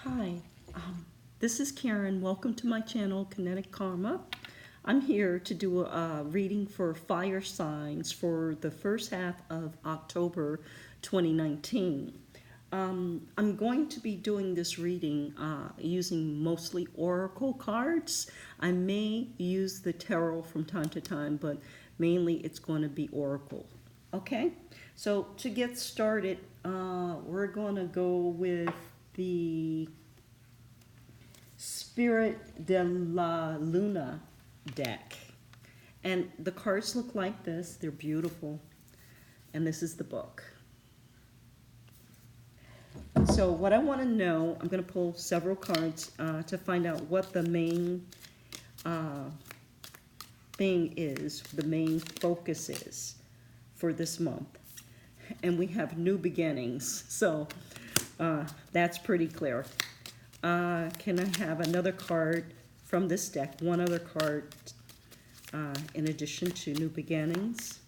Hi, this is Karen. Welcome to my channel, Kinetic Karma. I'm here to do a reading for fire signs for the first half of October 2019. I'm going to be doing this reading using mostly oracle cards. I may use the tarot from time to time, but mainly it's going to be oracle. Okay, so to get started, we're going to go with the Spirit de la Luna deck. And the cards look like this. They're beautiful. And this is the book. So what I want to know, I'm going to pull several cards to find out what the main thing is, the main focus is for this month. And we have new beginnings. So that's pretty clear. Can I have another card from this deck? One other card in addition to new beginnings.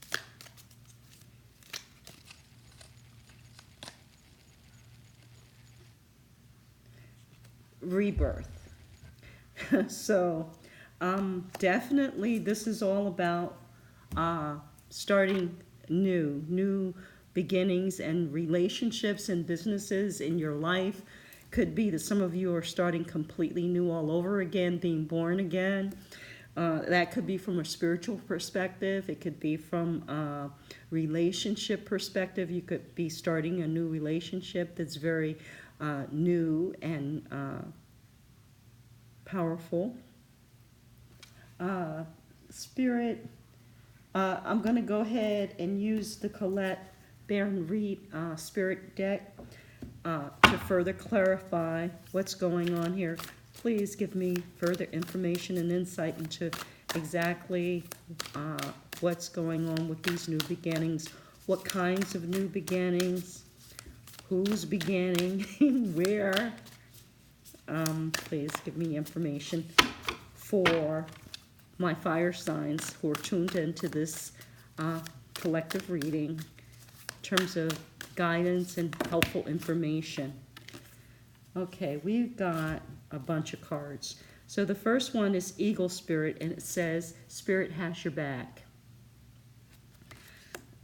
Rebirth. So definitely this is all about starting new beginnings and relationships and businesses in your life. Could be that some of you are starting completely new all over again, being born again. That could be from a spiritual perspective. It could be from a relationship perspective. You could be starting a new relationship that's very new and powerful. Spirit, I'm going to go ahead and use the Colette Baron Reed Spirit deck to further clarify what's going on here. Please give me further information and insight into exactly what's going on with these new beginnings, what kinds of new beginnings, who's beginning, where. Please give me information for my fire signs who are tuned into this collective reading in terms of guidance and helpful information. Okay, we've got a bunch of cards. So the first one is Eagle Spirit, and it says, Spirit has your back.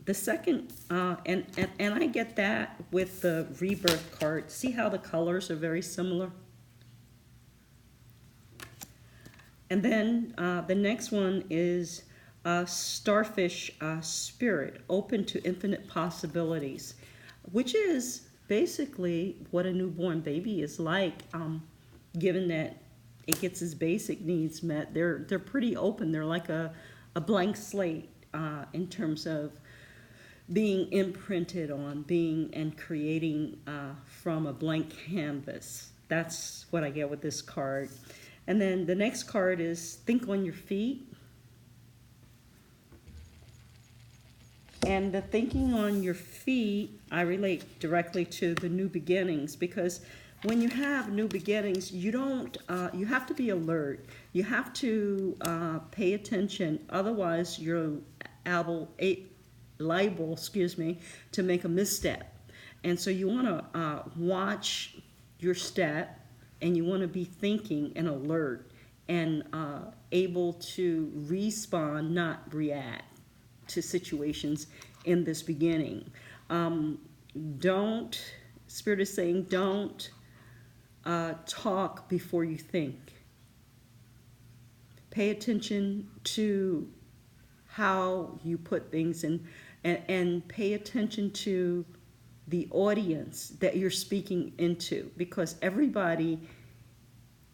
The second, and I get that with the Rebirth card. See how the colors are very similar? And then the next one is Starfish Spirit, open to infinite possibilities, which is basically what a newborn baby is like, given that it gets its basic needs met. They're pretty open. They're like a blank slate in terms of being imprinted on, being and creating from a blank canvas. That's what I get with this card. And then the next card is Think on Your Feet. And the thinking on your feet, I relate directly to the new beginnings, because when you have new beginnings, you don't, you have to be alert. You have to pay attention. Otherwise, you're liable, to make a misstep. And so you want to watch your step, and you want to be thinking and alert and able to respond, not react to situations in this beginning. Spirit is saying, don't talk before you think. Pay attention to how you put things in, and pay attention to the audience that you're speaking into, because everybody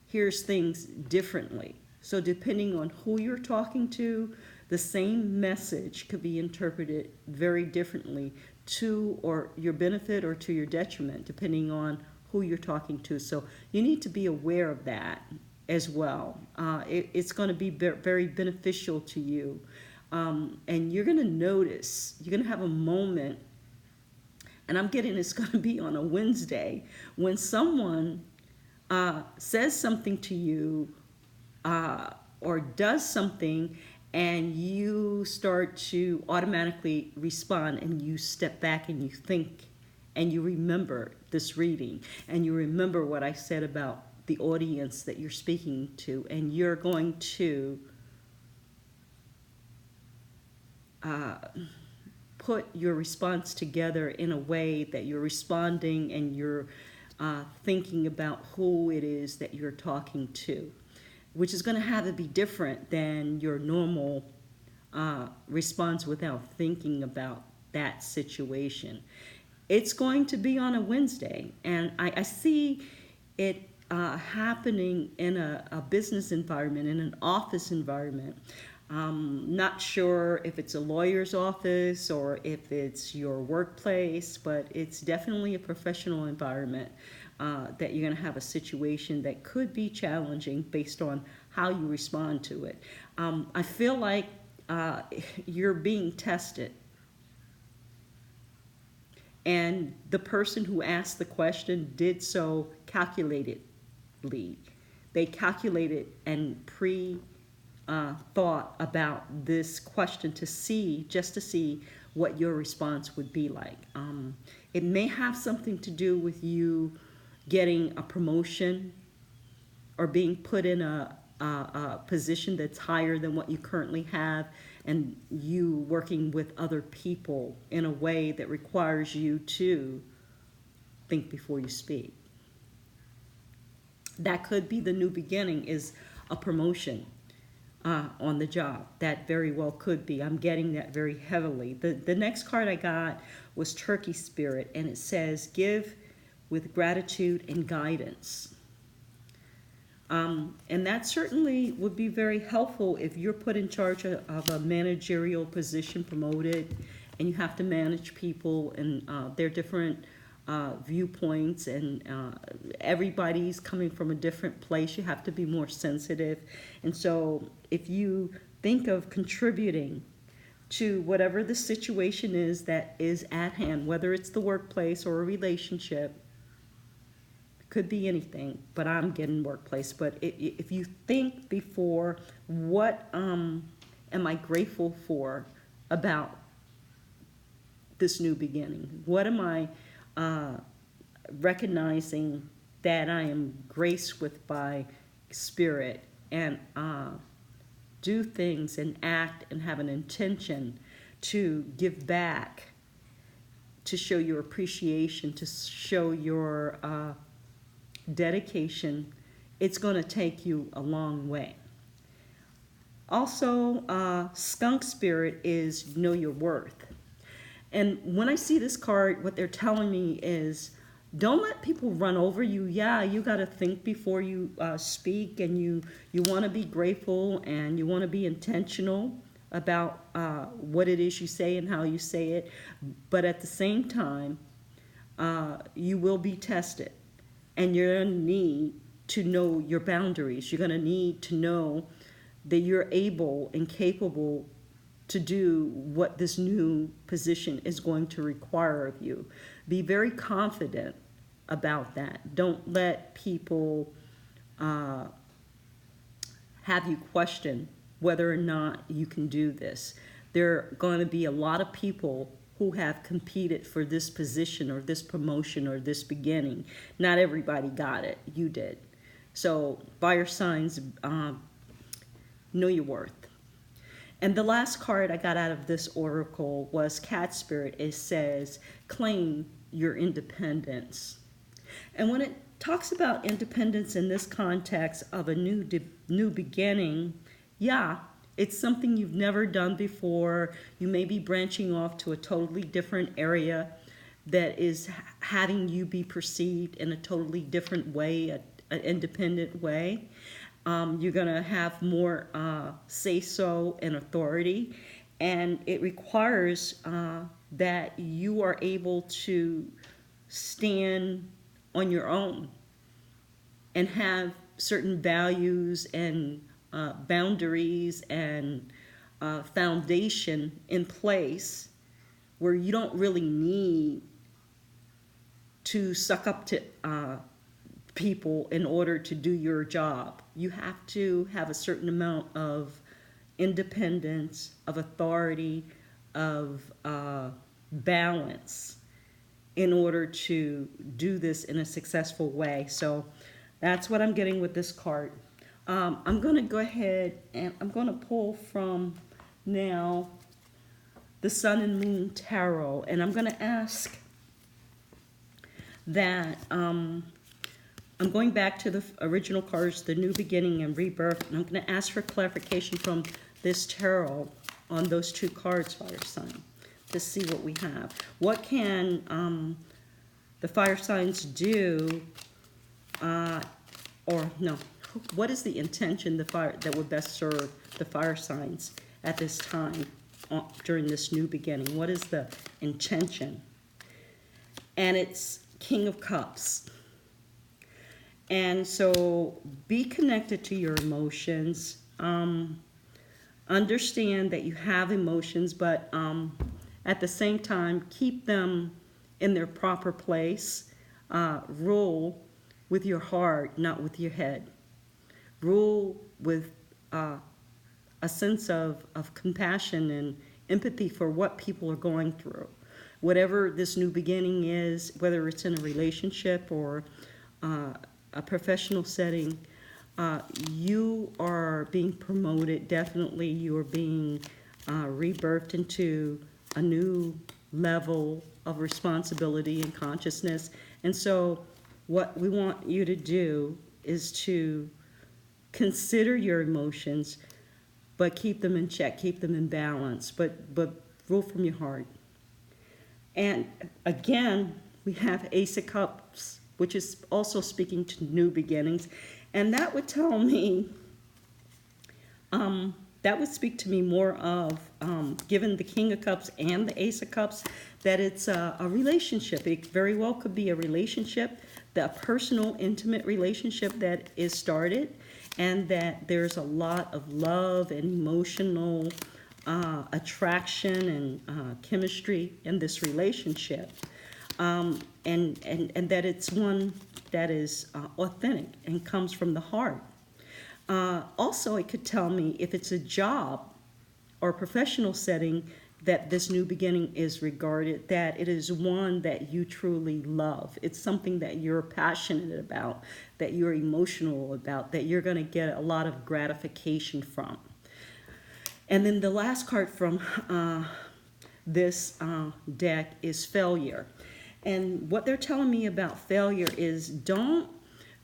hears things differently. So depending on who you're talking to, the same message could be interpreted very differently to or your benefit or to your detriment, depending on who you're talking to. So you need to be aware of that as well. It's going to be very beneficial to you. And you're going to notice, you're going to have a moment, and I'm getting it's going to be on a Wednesday, when someone says something to you or does something, and you start to automatically respond, and you step back and you think and you remember this reading, and you remember what I said about the audience that you're speaking to, and you're going to put your response together in a way that you're responding and you're thinking about who it is that you're talking to, which is going to have to be different than your normal response without thinking about that situation. It's going to be on a Wednesday, and I see it happening in a business environment, in an office environment. Not sure if it's a lawyer's office or if it's your workplace, but it's definitely a professional environment that you're going to have a situation that could be challenging based on how you respond to it. I feel like you're being tested. And the person who asked the question did so calculatedly. They calculated and thought about this question to see what your response would be like. It may have something to do with you getting a promotion or being put in a position that's higher than what you currently have, and you working with other people in a way that requires you to think before you speak. That could be the new beginning, is a promotion on the job. That very well could be. I'm getting that very heavily. The next card I got was Turkey Spirit, and it says, give with gratitude and guidance. And that certainly would be very helpful if you're put in charge of a managerial position, promoted, and you have to manage people and their different viewpoints, and everybody's coming from a different place. You have to be more sensitive. And so if you think of contributing to whatever the situation is that is at hand, whether it's the workplace or a relationship, could be anything, but I'm getting workplace. But if you think before, what am I grateful for about this new beginning? What am I recognizing that I am graced with by Spirit, and do things and act and have an intention to give back, to show your appreciation, to show your dedication. It's going to take you a long way. Also, Skunk Spirit is know your worth. And when I see this card, what they're telling me is, don't let people run over you. Yeah, you got to think before you speak, and you want to be grateful, and you want to be intentional about what it is you say and how you say it. But at the same time, you will be tested. And you're going to need to know your boundaries. You're going to need to know that you're able and capable to do what this new position is going to require of you. Be very confident about that. Don't let people have you question whether or not you can do this. There are going to be a lot of people who have competed for this position or this promotion or this beginning. Not everybody got it. You did. So fire signs, know your worth. And the last card I got out of this oracle was Cat Spirit. It says, claim your independence. And when it talks about independence in this context of a new beginning, yeah, it's something you've never done before. You may be branching off to a totally different area that is having you be perceived in a totally different way, an independent way. You're going to have more say-so and authority, and it requires that you are able to stand on your own and have certain values and boundaries and foundation in place where you don't really need to suck up to people in order to do your job. You have to have a certain amount of independence, of authority, of balance in order to do this in a successful way. So that's what I'm getting with this card. I'm going to go ahead and I'm going to pull from now the Sun and Moon Tarot, and I'm going to ask that I'm going back to the original cards, the New Beginning and Rebirth, and I'm going to ask for clarification from this tarot on those two cards, fire sign, to see what we have. What can the fire signs do, or no, what is the intention that would best serve the fire signs at this time during this new beginning? What is the intention? And it's King of Cups. And so be connected to your emotions. Understand that you have emotions, but at the same time, keep them in their proper place. Rule with your heart, not with your head. Rule with a sense of compassion and empathy for what people are going through. Whatever this new beginning is, whether it's in a relationship or a professional setting, you are being promoted. Definitely you are being rebirthed into a new level of responsibility and consciousness. And so what we want you to do is to consider your emotions, but keep them in check, keep them in balance, but rule from your heart. And again, we have Ace of Cups, which is also speaking to new beginnings. And that would tell me, that would speak to me more of, given the King of Cups and the Ace of Cups, that it's a relationship. It very well could be a relationship, the personal, intimate relationship that is started, and that there's a lot of love and emotional attraction and chemistry in this relationship. And that it's one that is authentic and comes from the heart. Also, it could tell me if it's a job or professional setting that this new beginning is regarded, that it is one that you truly love. It's something that you're passionate about, that you're emotional about, that you're going to get a lot of gratification from. And then the last card from this deck is failure. And what they're telling me about failure is don't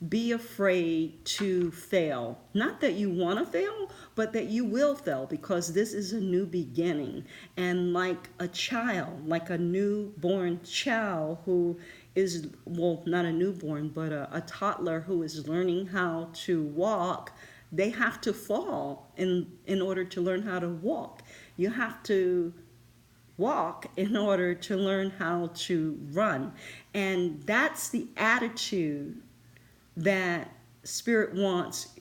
be afraid to fail. Not that you want to fail, but that you will fail, because this is a new beginning. And like a child, like a newborn child who is, well, not a newborn, but a toddler who is learning how to walk, they have to fall in order to learn how to walk. You have to walk in order to learn how to run. And that's the attitude that Spirit wants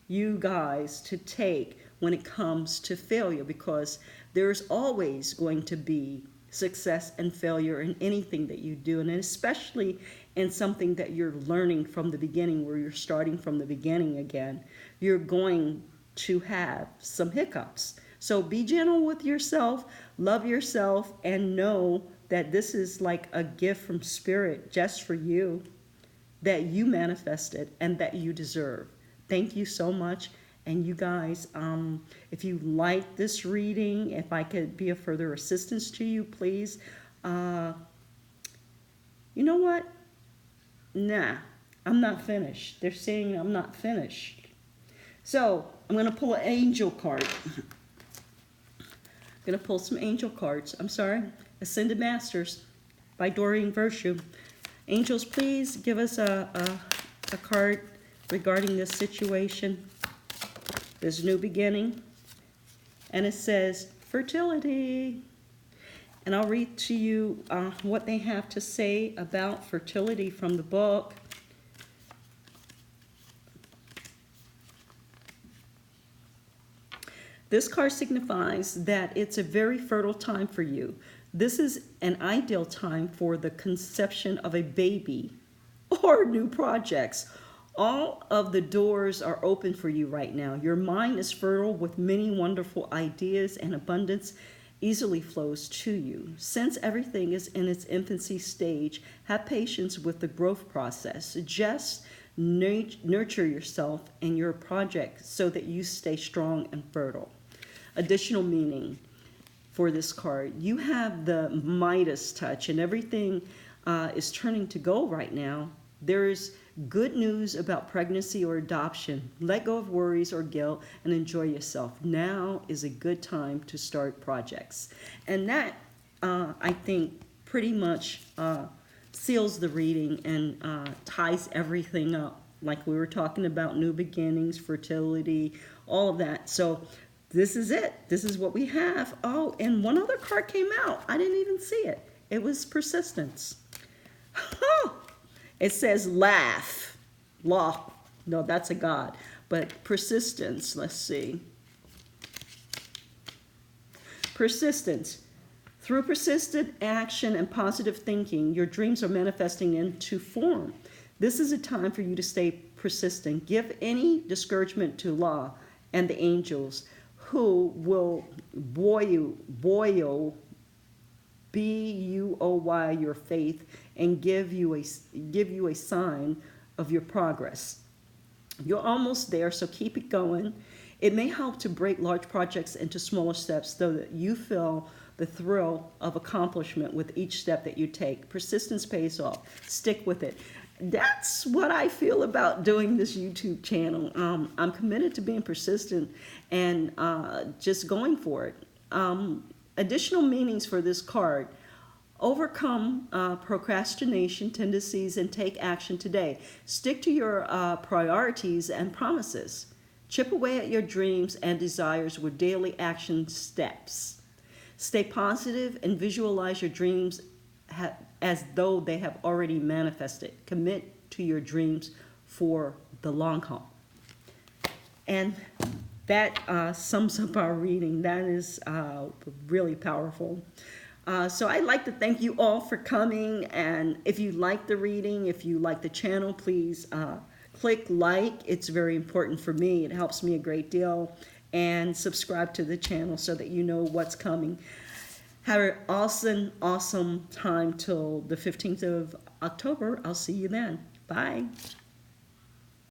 you guys to take when it comes to failure, because there's always going to be success and failure in anything that you do, and especially in something that you're learning from the beginning, where you're starting from the beginning again. You're going to have some hiccups. So be gentle with yourself, love yourself, and know that this is like a gift from Spirit just for you, that you manifested and that you deserve. Thank you so much. And you guys, if you like this reading, if I could be of further assistance to you, please. You know what? Nah, I'm not finished. They're saying I'm not finished. So I'm going to pull an angel card. I'm going to pull some angel cards. I'm sorry. Ascended Masters by Doreen Virtue. Angels, please give us a card regarding this situation, this new beginning. And it says fertility. And I'll read to you what they have to say about fertility from the book. This card signifies that it's a very fertile time for you. This is an ideal time for the conception of a baby or new projects. All of the doors are open for you right now. Your mind is fertile with many wonderful ideas and abundance, easily flows to you. Since everything is in its infancy stage, have patience with the growth process. Just nurture yourself and your project so that you stay strong and fertile. Additional meaning for this card: you have the Midas touch, and everything is turning to gold right now. There's good news about pregnancy or adoption. Let go of worries or guilt and enjoy yourself. Now is a good time to start projects. And that, I think, pretty much seals the reading and ties everything up. Like we were talking about new beginnings, fertility, all of that. So this is it. This is what we have. Oh, and one other card came out. I didn't even see it. It was persistence. It says laugh. Law. No, that's a god. But persistence, let's see. Persistence. Through persistent action and positive thinking, your dreams are manifesting into form. This is a time for you to stay persistent. Give any discouragement to Law and the angels, who will buoy your faith and give you a sign of your progress. You're almost there, so keep it going. It may help to break large projects into smaller steps so that you feel the thrill of accomplishment with each step that you take. Persistence pays off. Stick with it. That's what I feel about doing this YouTube channel. I'm committed to being persistent and just going for it. Additional meanings for this card: overcome procrastination tendencies and take action today. Stick to your priorities and promises. Chip away at your dreams and desires with daily action steps. Stay positive and visualize your dreams as though they have already manifested. Commit to your dreams for the long haul. And that sums up our reading. That is really powerful. So I'd like to thank you all for coming. And if you like the reading, if you like the channel, please click like. It's very important for me. It helps me a great deal. And subscribe to the channel so that you know what's coming. Have an awesome, awesome time till the 15th of October. I'll see you then. Bye.